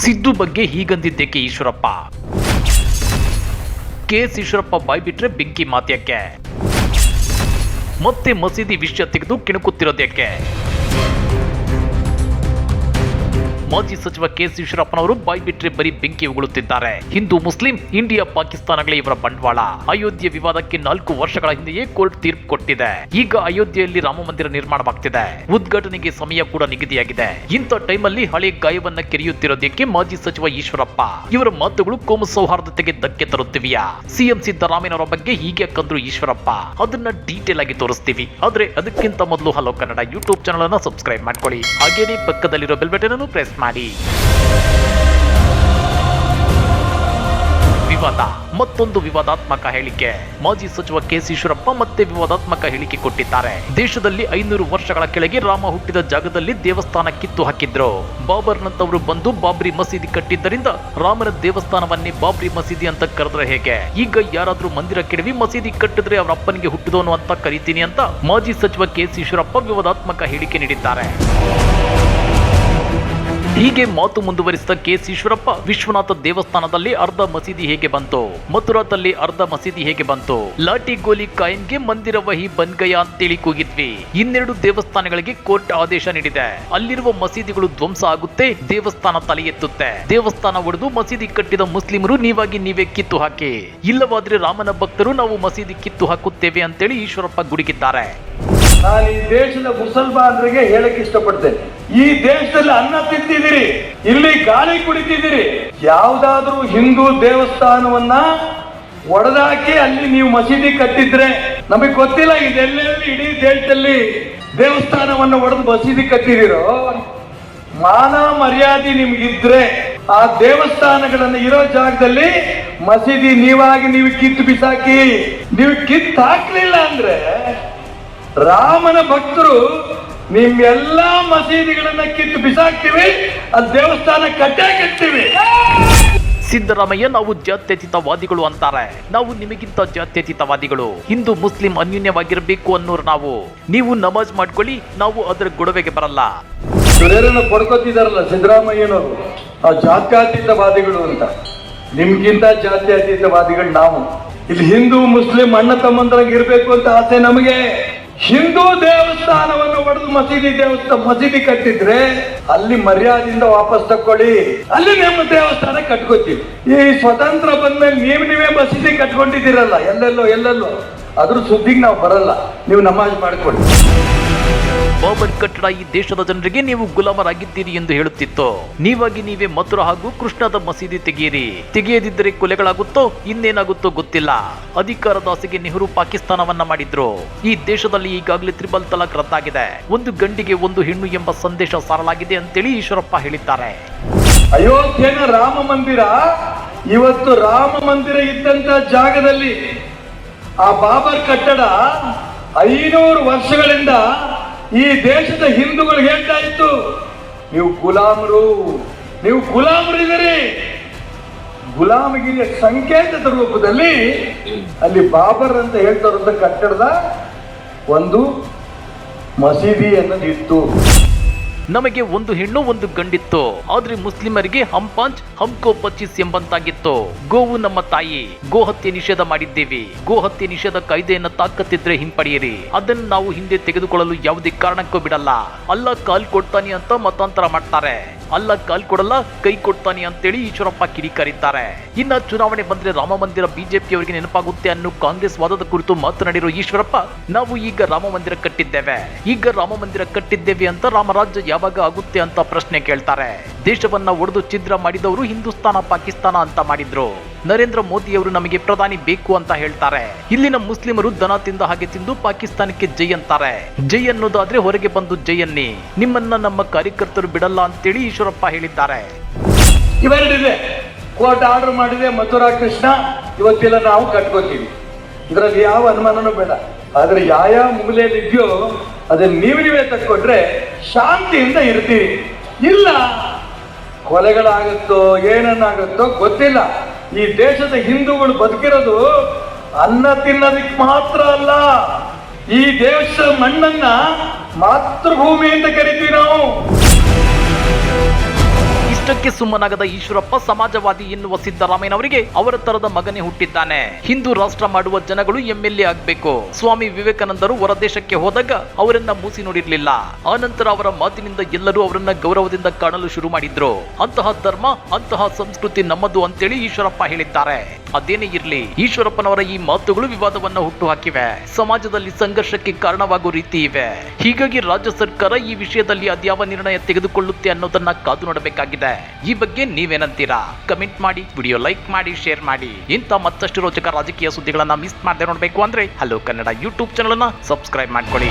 ಸಿದ್ದು ಬಗ್ಗೆ ಹೀಗಂದಿದ್ದಕ್ಕೆ ಈಶ್ವರಪ್ಪ. ಕೆಎಸ್ ಈಶ್ವರಪ್ಪ ಬಾಯ್ ಬಿಟ್ರೆ ಬೆಂಕಿ ಮಾತ್ಯಕ್ಕೆ, ಮತ್ತೆ ಮಸೀದಿ ವಿಷಯ ತೆಗೆದು ಕಿಣುಕುತ್ತಿರೋದಕ್ಕೆ. ಮಾಜಿ ಸಚಿವ ಕೆಎಸ್ ಈಶ್ವರಪ್ಪನವರು ಬಾಯ್ ಬಿಟ್ರೆ ಬರೀ ಬೆಂಕಿ ಉಗುಳುತ್ತಿದ್ದಾರೆ. ಹಿಂದೂ ಮುಸ್ಲಿಂ ಇಂಡಿಯಾ ಪಾಕಿಸ್ತಾನಗಳೇ ಇವರ ಬಂಡವಾಳ. ಅಯೋಧ್ಯೆ ವಿವಾದಕ್ಕೆ 4 ವರ್ಷಗಳ ಹಿಂದೆಯೇ ಕೋರ್ಟ್ ತೀರ್ಪು ಕೊಟ್ಟಿದೆ. ಈಗ ಅಯೋಧ್ಯೆಯಲ್ಲಿ ರಾಮ ಮಂದಿರ ನಿರ್ಮಾಣವಾಗ್ತಿದೆ. ಉದ್ಘಾಟನೆಗೆ ಸಮಯ ಕೂಡ ನಿಗದಿಯಾಗಿದೆ. ಇಂಥ ಟೈಮಲ್ಲಿ ಹಳೆ ಗಾಯವನ್ನ ಕೆರೆಯುತ್ತಿರೋದಕ್ಕೆ ಮಾಜಿ ಸಚಿವ ಈಶ್ವರಪ್ಪ. ಇವರ ಮಾತುಗಳು ಕೋಮು ಸೌಹಾರ್ದತೆಗೆ ಧಕ್ಕೆ ತರುತ್ತಿವೆಯಾ? ಸಿಎಂ ಸಿದ್ದರಾಮಯ್ಯನವರ ಬಗ್ಗೆ ಹೀಗೆ ಕಂದ್ರು ಈಶ್ವರಪ್ಪ. ಅದನ್ನ ಡೀಟೇಲ್ ಆಗಿ ತೋರಿಸ್ತೀವಿ. ಆದ್ರೆ ಅದಕ್ಕಿಂತ ಮೊದಲು ಹಲೋ ಕನ್ನಡ ಯೂಟ್ಯೂಬ್ ಚಾನಲ್ ಅನ್ನು ಸಬ್ಸ್ಕ್ರೈಬ್ ಮಾಡ್ಕೊಳ್ಳಿ. ಹಾಗೇನೇ ಪಕ್ಕದಲ್ಲಿರೋ ಬೆಲ್ ಬಟನ್ ಅನ್ನು ಪ್ರೆಸ್ ಮಾಡಿ. ವಿವಾದ, ಮತ್ತೊಂದು ವಿವಾದಾತ್ಮಕ ಹೇಳಿಕೆ. ಮಾಜಿ ಸಚಿವ ಕೆಎಸ್ ಈಶ್ವರಪ್ಪ ಮತ್ತೆ ವಿವಾದಾತ್ಮಕ ಹೇಳಿಕೆ ಕೊಟ್ಟಿದ್ದಾರೆ. ದೇಶದಲ್ಲಿ 500 ವರ್ಷಗಳ ಕೆಳಗೆ ರಾಮ ಹುಟ್ಟಿದ ಜಾಗದಲ್ಲಿ ದೇವಸ್ಥಾನ ಕಿತ್ತು ಹಾಕಿದ್ರು. ಬಾಬರ್ನಂತವರು ಬಂದು ಬಾಬ್ರಿ ಮಸೀದಿ ಕಟ್ಟಿದ್ದರಿಂದ ರಾಮನ ದೇವಸ್ಥಾನವನ್ನೇ ಬಾಬ್ರಿ ಮಸೀದಿ ಅಂತ ಕರೆದ್ರೆ ಹೇಗೆ? ಈಗ ಯಾರಾದ್ರೂ ಮಂದಿರ ಕೆಡವಿ ಮಸೀದಿ ಕಟ್ಟಿದ್ರೆ ಅವರ ಅಪ್ಪನಿಗೆ ಹುಟ್ಟಿದವನು ಅಂತ ಕರೀತೀನಿ ಅಂತ ಮಾಜಿ ಸಚಿವ ಕೆಎಸ್ ಈಶ್ವರಪ್ಪ ವಿವಾದಾತ್ಮಕ ಹೇಳಿಕೆ ನೀಡಿದ್ದಾರೆ. ಹೀಗೆ ಮಾತು ಮುಂದುವರಿಸಿದ ಕೆಎಸ್ ಈಶ್ವರಪ್ಪ, ವಿಶ್ವನಾಥ ದೇವಸ್ಥಾನದಲ್ಲಿ ಅರ್ಧ ಮಸೀದಿ ಹೇಗೆ ಬಂತು? ಮಥುರಾದಲ್ಲಿ ಅರ್ಧ ಮಸೀದಿ ಹೇಗೆ ಬಂತು? ಲಾಟಿ ಗೋಲಿ ಕಾಯನ್ಗೆ ಮಂದಿರ ವಹಿ ಬನ್ಗಯ ಅಂತೇಳಿ ಕೂಗಿದ್ವಿ. 2 ದೇವಸ್ಥಾನಗಳಿಗೆ ಕೋರ್ಟ್ ಆದೇಶ ನೀಡಿದೆ. ಅಲ್ಲಿರುವ ಮಸೀದಿಗಳು ಧ್ವಂಸ ಆಗುತ್ತೆ, ದೇವಸ್ಥಾನ ತಲೆ ಎತ್ತುತ್ತೆ. ದೇವಸ್ಥಾನ ಒಡೆದು ಮಸೀದಿ ಕಟ್ಟಿದ ಮುಸ್ಲಿಮರು ನೀವಾಗಿ ನೀವೇ ಕಿತ್ತು ಹಾಕಿ, ಇಲ್ಲವಾದ್ರೆ ರಾಮನ ಭಕ್ತರು ನಾವು ಮಸೀದಿ ಕಿತ್ತು ಹಾಕುತ್ತೇವೆ ಅಂತೇಳಿ ಈಶ್ವರಪ್ಪ ಗುಡುಗಿದ್ದಾರೆ. ನಾನು ಈ ದೇಶದ ಮುಸಲ್ಮಾನರಿಗೆ ಹೇಳಕ್ ಇಷ್ಟಪಡ್ತೇನೆ, ಈ ದೇಶದಲ್ಲಿ ಅನ್ನ ತಿಂತಿದ್ದೀರಿ, ಇಲ್ಲಿ ಗಾಳಿ ಕುಡಿತಿದ್ದೀರಿ. ಯಾವ್ದಾದ್ರೂ ಹಿಂದೂ ದೇವಸ್ಥಾನವನ್ನ ಒಡೆದಾಕಿ ಅಲ್ಲಿ ನೀವು ಮಸೀದಿ ಕಟ್ಟಿದ್ರೆ, ನಮಗೆ ಗೊತ್ತಿಲ್ಲ ಇದೆಲ್ಲೆಲ್ಲಿ ಇಡೀ ದೇಶದಲ್ಲಿ ದೇವಸ್ಥಾನವನ್ನ ಒಡೆದು ಮಸೀದಿ ಕಟ್ಟಿದಿರೋ, ಮಾನ ಮರ್ಯಾದೆ ನಿಮ್ಗಿದ್ರೆ ಆ ದೇವಸ್ಥಾನಗಳನ್ನ ಇರೋ ಜಾಗದಲ್ಲಿ ಮಸೀದಿ ನೀವಾಗಿ ನೀವು ಕಿತ್ತು ಬಿಸಾಕಿ. ನೀವು ಕಿತ್ತು ಹಾಕ್ಲಿಲ್ಲ ಅಂದ್ರೆ ರಾಮನ ಭಕ್ತರು ನಿಮ್ಮೆಲ್ಲಾ ಮಸೀದಿಗಳನ್ನ ಕಿತ್ತು ಬಿಸಾಕ್ತಿವಿ, ಅದು ದೇವಸ್ಥಾನ ಕಟ್ಟೇ ಕಟ್ತೀವಿ. ಸಿದ್ದರಾಮಯ್ಯ ನಾವು ಜಾತ್ಯತೀತವಾದಿಗಳು ಅಂತಾರೆ. ನಾವು ನಿಮಗಿಂತ ಜಾತ್ಯತೀತವಾದಿಗಳು. ಹಿಂದೂ ಮುಸ್ಲಿಂ ಅನ್ಯೂನ್ಯವಾಗಿರಬೇಕು ಅನ್ನೋರು ನಾವು. ನೀವು ನಮಾಜ್ ಮಾಡ್ಕೊಳ್ಳಿ, ನಾವು ಅದರ ಗೊಡವೆಗೆ ಬರಲ್ಲ. ಸುರೇರನ್ನು ಕೊಡ್ಕೋತಿದಾರಲ್ಲ ಸಿದ್ದರಾಮಯ್ಯನವರು, ನಾವು ಜಾತ್ಯತೀತವಾದಿಗಳು ಅಂತ. ನಿಮ್ಗಿಂತ ಜಾತ್ಯತೀತವಾದಿಗಳು ನಾವು. ಇಲ್ಲಿ ಹಿಂದೂ ಮುಸ್ಲಿಂ ಅಣ್ಣ ತಮ್ಮಂತರಾಗಿ ಇರ್ಬೇಕು ಅಂತ ಆಸೆ ನಮಗೆ. ಹಿಂದೂ ದೇವಸ್ಥಾನವನ್ನು ಒಡೆದು ಮಸೀದಿ ಕಟ್ಟಿದ್ರೆ ಅಲ್ಲಿ ಮರ್ಯಾದೆಯಿಂದ ವಾಪಸ್ ತಕ್ಕೊಳ್ಳಿ, ಅಲ್ಲಿ ನಮ್ಮ ದೇವಸ್ಥಾನ ಕಟ್ಕೋತೀವಿ. ಈ ಸ್ವತಂತ್ರ ಬಂದ್ಮೇಲೆ ನೀವೇ ಮಸೀದಿ ಕಟ್ಕೊಂಡಿದ್ದೀರಲ್ಲ ಎಲ್ಲೆಲ್ಲೋ ಅದ್ರ ಸುದ್ದಿಗೆ ನಾವು ಬರಲ್ಲ. ನೀವು ನಮಾಜ್ ಮಾಡ್ಕೊಳ್ಳಿ. ಬಾಬರ್ ಕಟ್ಟಡ ಈ ದೇಶದ ಜನರಿಗೆ ನೀವು ಗುಲಾಮರಾಗಿದ್ದೀರಿ ಎಂದು ಹೇಳುತ್ತಿತ್ತು. ನೀವಾಗಿ ನೀವೇ ಮಥುರಾ ಹಾಗೂ ಕೃಷ್ಣದ ಮಸೀದಿ ತೆಗೆಯಿರಿ. ತೆಗೆಯದಿದ್ದರೆ ಕೊಲೆಗಳಾಗುತ್ತೋ ಇನ್ನೇನಾಗುತ್ತೋ ಗೊತ್ತಿಲ್ಲ. ಅಧಿಕಾರದ ಆಸೆಗೆ ನೆಹರು ಪಾಕಿಸ್ತಾನವನ್ನ ಮಾಡಿದ್ರು. ಈ ದೇಶದಲ್ಲಿ ಈಗಾಗಲೇ ತ್ರಿಬಲ್ ತಲಾಕ್ ರದ್ದಾಗಿದೆ. ಒಂದು ಗಂಡಿಗೆ ಒಂದು ಹೆಣ್ಣು ಎಂಬ ಸಂದೇಶ ಸಾರಲಾಗಿದೆ ಅಂತೇಳಿ ಈಶ್ವರಪ್ಪ ಹೇಳಿದ್ದಾರೆ. ಅಯೋಧ್ಯೆನ ರಾಮ ಮಂದಿರ, ಇವತ್ತು ರಾಮ ಮಂದಿರ ಇದ್ದಂತ ಜಾಗದಲ್ಲಿ ಆ ಬಾಬರ್ ಕಟ್ಟಡ 500 ವರ್ಷಗಳಿಂದ ಈ ದೇಶದ ಹಿಂದೂಗಳು ಹೇಳ್ತಾ ಇತ್ತು, ನೀವು ಗುಲಾಮರು ಇದ್ದೀರಿ. ಗುಲಾಮಗಿರಿಯ ಸಂಕೇತದ ರೂಪದಲ್ಲಿ ಅಲ್ಲಿ ಬಾಬರ್ ಅಂತ ಹೇಳ್ತಾರಂತ ಕಟ್ಟಡದ ಒಂದು ಮಸೀದಿ ಅನ್ನೋದಿತ್ತು. ನಮಗೆ ಒಂದು ಹೆಣ್ಣು ಒಂದು ಗಂಡಿತ್ತು, ಆದ್ರೆ ಮುಸ್ಲಿಮರಿಗೆ ಹಮ್ 5 ಹಮ್ಕೋ 25 ಎಂಬಂತಾಗಿತ್ತು. ಗೋವು ನಮ್ಮ ತಾಯಿ, ಗೋಹತ್ಯೆ ನಿಷೇಧ ಮಾಡಿದ್ದೇವೆ. ಗೋಹತ್ಯೆ ನಿಷೇಧ ಕಾಯ್ದೆಯನ್ನ ತಾಕತ್ತಿದ್ರೆ ಹಿಂಪಡೆಯಿರಿ. ಅದನ್ನು ನಾವು ಹಿಂದೆ ತೆಗೆದುಕೊಳ್ಳಲು ಯಾವುದೇ ಕಾರಣಕ್ಕೂ ಬಿಡಲ್ಲ. ಅಲ್ಲ ಕಾಲ್ ಕೊಡ್ತಾನೆ ಅಂತ ಮತಾಂತರ ಮಾಡ್ತಾರೆ. ಅಲ್ಲ ಕಾಲ್ ಕೊಡಲ್ಲ ಕೈ ಕೊಡ್ತಾನೆ ಅಂತೇಳಿ ಈಶ್ವರಪ್ಪ ಕಿಡಿಕಾರಿದ್ದಾರೆ. ಇನ್ನ ಚುನಾವಣೆ ಬಂದ್ರೆ ರಾಮ ಮಂದಿರ ಬಿಜೆಪಿಯವರಿಗೆ ನೆನಪಾಗುತ್ತೆ ಅನ್ನೋ ಕಾಂಗ್ರೆಸ್ ವಾದದ ಕುರಿತು ಮಾತನಾಡಿರೋ ಈಶ್ವರಪ್ಪ, ನಾವು ಈಗ ರಾಮ ಮಂದಿರ ಕಟ್ಟಿದ್ದೇವೆ ಅಂತ ರಾಮರಾಜ್ಯ ಯಾವಾಗ ಆಗುತ್ತೆ ಅಂತ ಪ್ರಶ್ನೆ ಕೇಳ್ತಾರೆ. ದೇಶವನ್ನ ಒಡೆದು ಛಿದ್ರ ಮಾಡಿದವರು ಹಿಂದೂಸ್ತಾನ ಪಾಕಿಸ್ತಾನ ಅಂತ ಮಾಡಿದ್ರು. ನರೇಂದ್ರ ಮೋದಿಯವರು ನಮಗೆ ಪ್ರಧಾನಿ ಬೇಕು ಅಂತ ಹೇಳ್ತಾರೆ. ಇಲ್ಲಿನ ಮುಸ್ಲಿಮರು ದನ ತಿಂದ ಹಾಗೆ ತಿಂದು ಪಾಕಿಸ್ತಾನಕ್ಕೆ ಜೈ ಅಂತಾರೆ. ಜೈ ಅನ್ನೋದಾದ್ರೆ ಹೊರಗೆ ಬಂದು ಜೈ ಅನ್ನಿ, ನಿಮ್ಮನ್ನ ನಮ್ಮ ಕಾರ್ಯಕರ್ತರು ಬಿಡಲ್ಲ ಅಂತೇಳಿ ಈಶ್ವರಪ್ಪ ಹೇಳಿದ್ದಾರೆ. ಇವೆರಡಿದೆ, ಕೋರ್ಟ್ ಆರ್ಡರ್ ಮಾಡಿದೆ, ಮಥುರಾ ಕೃಷ್ಣ ಇವತ್ತೆಲ್ಲ ನಾವು ಕಟ್ಕೋತೀವಿ. ಇದರಲ್ಲಿ ಯಾವ ಅನುಮಾನನೂ ಬೇಡ. ಆದ್ರೆ ಯಾವ ಮೂಲೆಯಲ್ಲಿ ಇದೆಯೋ ಅದನ್ನ ನೀವೇ ತಕ್ಕೊಂಡ್ರೆ ಶಾಂತಿಯಿಂದ ಇರ್ತೀರಿ. ಇಲ್ಲ ಕೊಲೆಗಳಾಗುತ್ತೋ ಏನನ್ನಾಗುತ್ತೋ ಗೊತ್ತಿಲ್ಲ. ಈ ದೇಶದ ಹಿಂದೂಗಳು ಬದುಕಿರೋದು ಅನ್ನ ತಿನ್ನೋದಕ್ಕೆ ಮಾತ್ರ ಅಲ್ಲ, ಈ ದೇಶದ ಮಣ್ಣನ್ನ ಮಾತೃಭೂಮಿ ಅಂತ ಕರಿತೀವಿ ನಾವು. ಇದಕ್ಕೆ ಸುಮ್ಮನಾಗದ ಈಶ್ವರಪ್ಪ ಸಮಾಜವಾದಿ ಎನ್ನುವ ಸಿದ್ದರಾಮಯ್ಯನವರಿಗೆ ಅವರ ತರದ ಮಗನೇ ಹುಟ್ಟಿದ್ದಾನೆ. ಹಿಂದೂ ರಾಷ್ಟ್ರ ಮಾಡುವ ಜನಗಳು MLA ಆಗ್ಬೇಕು. ಸ್ವಾಮಿ ವಿವೇಕಾನಂದರು ಹೊರದೇಶಕ್ಕೆ ಹೋದಾಗ ಅವರನ್ನ ಮೂಸಿ ನೋಡಿರ್ಲಿಲ್ಲ. ಆನಂತರ ಅವರ ಮಾತಿನಿಂದ ಎಲ್ಲರೂ ಅವರನ್ನ ಗೌರವದಿಂದ ಕಾಣಲು ಶುರು ಮಾಡಿದ್ರು. ಅಂತಹ ಧರ್ಮ, ಅಂತಹ ಸಂಸ್ಕೃತಿ ನಮ್ಮದು ಅಂತೇಳಿ ಈಶ್ವರಪ್ಪ ಹೇಳಿದ್ದಾರೆ. ಅದೇನೇ ಇರ್ಲಿ, ಈಶ್ವರಪ್ಪನವರ ಈ ಮಾತುಗಳು ವಿವಾದವನ್ನ ಹುಟ್ಟು ಹಾಕಿವೆ. ಸಮಾಜದಲ್ಲಿ ಸಂಘರ್ಷಕ್ಕೆ ಕಾರಣವಾಗುವ ರೀತಿ ಇವೆ. ಹೀಗಾಗಿ ರಾಜ್ಯ ಸರ್ಕಾರ ಈ ವಿಷಯದಲ್ಲಿ ಅದ್ಯಾವ ನಿರ್ಣಯ ತೆಗೆದುಕೊಳ್ಳುತ್ತೆ ಅನ್ನೋದನ್ನ ಕಾದು ನೋಡಬೇಕಾಗಿದೆ. ಈ ಬಗ್ಗೆ ನೀವೇನಂತೀರಾ? ಕಮೆಂಟ್ ಮಾಡಿ, ವಿಡಿಯೋ ಲೈಕ್ ಮಾಡಿ, ಶೇರ್ ಮಾಡಿ. ಇಂಥ ಮತ್ತಷ್ಟು ರೋಚಕ ರಾಜಕೀಯ ಸುದ್ದಿಗಳನ್ನ ಮಿಸ್ ಮಾಡದೆ ನೋಡಬೇಕು ಅಂದ್ರೆ ಹಲೋ ಕನ್ನಡ ಯೂಟ್ಯೂಬ್ ಚಾನಲ್ ಅನ್ನ ಸಬ್ಸ್ಕ್ರೈಬ್ ಮಾಡ್ಕೊಳ್ಳಿ.